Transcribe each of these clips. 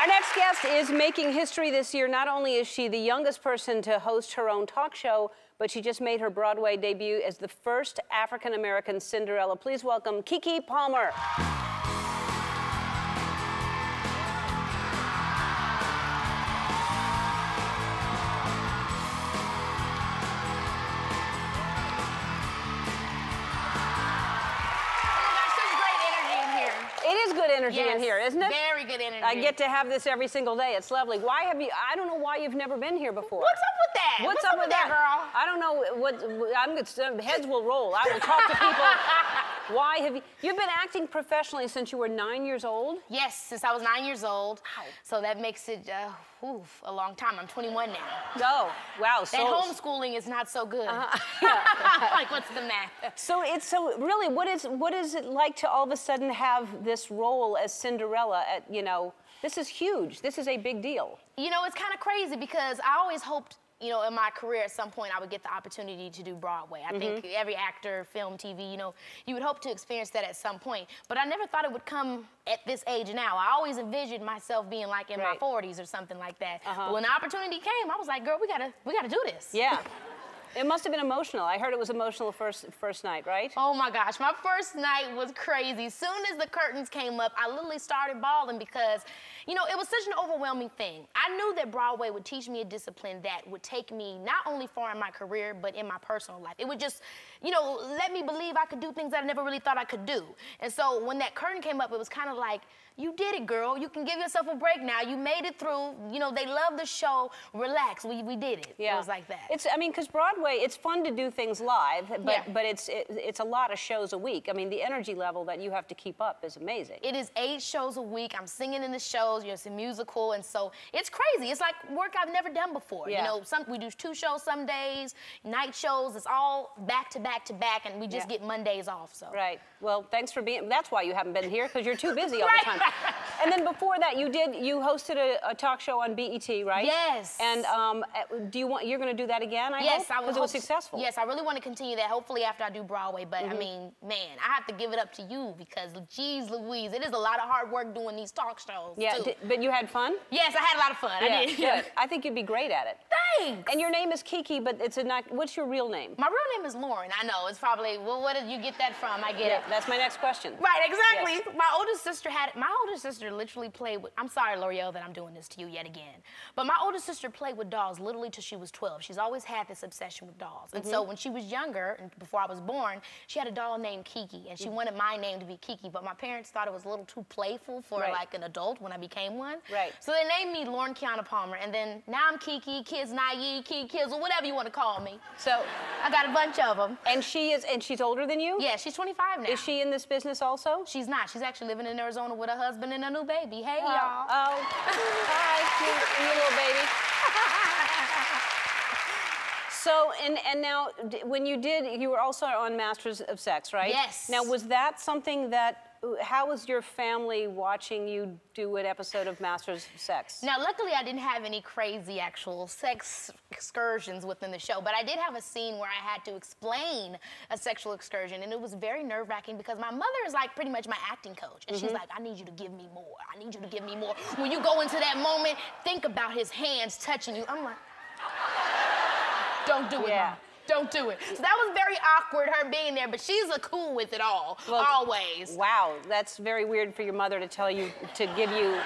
Our next guest is making history this year. Not only is she the youngest person to host her own talk show, but she just made her Broadway debut as the first African-American Cinderella. Please welcome Keke Palmer. It is good energy in here, isn't it? Very good energy. I get to have this every single day. It's lovely. Why have you, I don't know why you've never been here before. What's up with that? What's up with that, girl? I don't know heads will roll. I will talk to people. Why have you've been acting professionally since you were 9 years old? Yes, since I was 9 years old. Wow. So that makes it, a long time. I'm 21 now. Oh, wow. That homeschooling is not so good. Like, what's the math? So really, what is it like to all of a sudden have this role as Cinderella at, this is huge. This is a big deal. You know, it's kind of crazy because I always hoped, in my career at some point I would get the opportunity to do Broadway. I think every actor, film, TV, you would hope to experience that at some point. But I never thought it would come at this age now. I always envisioned myself being like in my 40s or something like that. But when the opportunity came, I was like, girl, we gotta do this. Yeah. It must have been emotional. I heard it was emotional first night, right? Oh my gosh, my first night was crazy. As soon as the curtains came up, I literally started bawling because, it was such an overwhelming thing. I knew that Broadway would teach me a discipline that would take me not only far in my career, but in my personal life. It would just, let me believe I could do things that I never really thought I could do. And so when that curtain came up, it was kind of like, you did it, girl. You can give yourself a break now. You made it through. They love the show. Relax. We did it. Yeah. It was like that. Because Broadway, it's fun to do things live, but it's a lot of shows a week. I mean, the energy level that you have to keep up is amazing. It is 8 shows a week. I'm singing in the shows. It's a musical, and so it's crazy. It's like work I've never done before. Yeah. We do 2 shows some days, night shows. It's all back to back to back, and we just get Mondays off. So. Right. Well, thanks for being. That's why you haven't been here, because you're too busy all the time. And then before that, you hosted a talk show on BET, right? Yes. And you're going to do that again, I hope? Because it was successful. Yes, I really want to continue that, hopefully after I do Broadway. But I mean, man, I have to give it up to you because, geez Louise, it is a lot of hard work doing these talk shows, too. But you had fun? Yes, I had a lot of fun. Yeah, I did. Good. I think you'd be great at it. Thanks. And your name is Keke, but what's your real name? My real name is Lauren. I know, it's probably, well, where did you get that from? I get it. That's my next question. Right, exactly. Yes. My oldest sister literally played with, I'm sorry, L'Oreal, that I'm doing this to you yet again. But my oldest sister played with dolls literally till she was 12. She's always had this obsession with dolls. And so when she was younger, and before I was born, she had a doll named Keke, and she wanted my name to be Keke, but my parents thought it was a little too playful for like an adult when I became one. Right. So they named me Lauren Kiana Palmer, and then now I'm Keke, Kids Naive, Kids, or whatever you want to call me. So I got a bunch of them. And she's older than you? Yeah, she's 25 now. Is she in this business also? She's not. She's actually living in Arizona with her husband and a new baby. Hey, y'all. Oh, hi, you little baby. So, and now, when you were also on Masters of Sex, right? Yes. Now, was that something how was your family watching you do an episode of Masters of Sex? Now, luckily, I didn't have any crazy actual sex excursions within the show, but I did have a scene where I had to explain a sexual excursion, and it was very nerve-wracking because my mother is like pretty much my acting coach, and she's like, I need you to give me more. I need you to give me more. When you go into that moment, think about his hands touching you. I'm like, don't do it, Mom. Don't do it. So that was very awkward, her being there, but she's cool with it all, always. Wow, that's very weird for your mother to tell you, to give you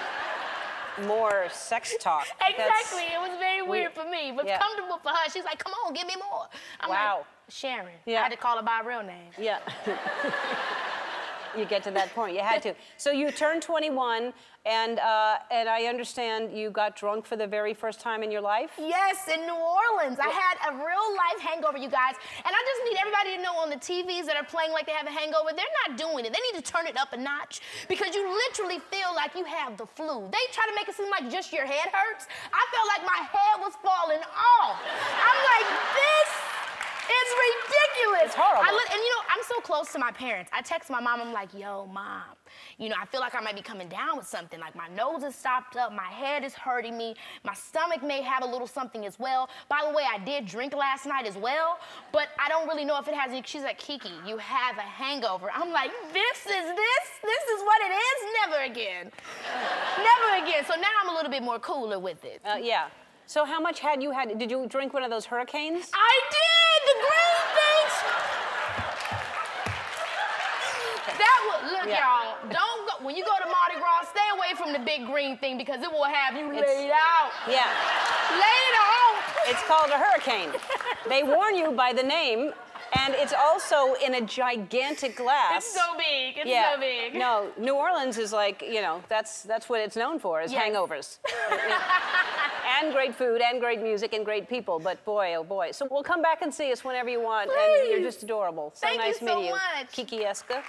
more sex talk. Exactly, it was very weird for me, but comfortable for her. She's like, come on, give me more. I'm like, Sharon. I had to call her by her real name. Yeah. You get to that point, you had to. So you turned 21, and I understand you got drunk for the very first time in your life? Yes, in New Orleans. I had a real-life hangover, you guys. And I just need everybody to know on the TVs that are playing like they have a hangover, they're not doing it. They need to turn it up a notch because you literally feel like you have the flu. They try to make it seem like just your head hurts. I felt like my head was falling off. I'm like, this It's ridiculous. It's horrible. And you know, I'm so close to my parents. I text my mom, I'm like, yo, Mom, you know, I feel like I might be coming down with something. Like my nose is stopped up, my head is hurting me, my stomach may have a little something as well. By the way, I did drink last night as well, but I don't really know if it has any. She's like, Keke, you have a hangover. I'm like, this is what it is? Never again. Never again. So now I'm a little bit more cooler with it. Yeah. So how much had you had? Did you drink one of those hurricanes? I did! The green things! That would, look, y'all, don't go, when you go to Mardi Gras, stay away from the big green thing because it will have you laid out. Yeah. Laid out. It's called a hurricane. They warn you by the name, and it's also in a gigantic glass. It's so big. It's so big. No, New Orleans is like, you know, that's what it's known for, is hangovers. And great food, and great music, and great people, but boy, oh boy. So we'll come back and see us whenever you want, Please. and you're just adorable. So Thank nice you so meeting you. much. Keke Eska.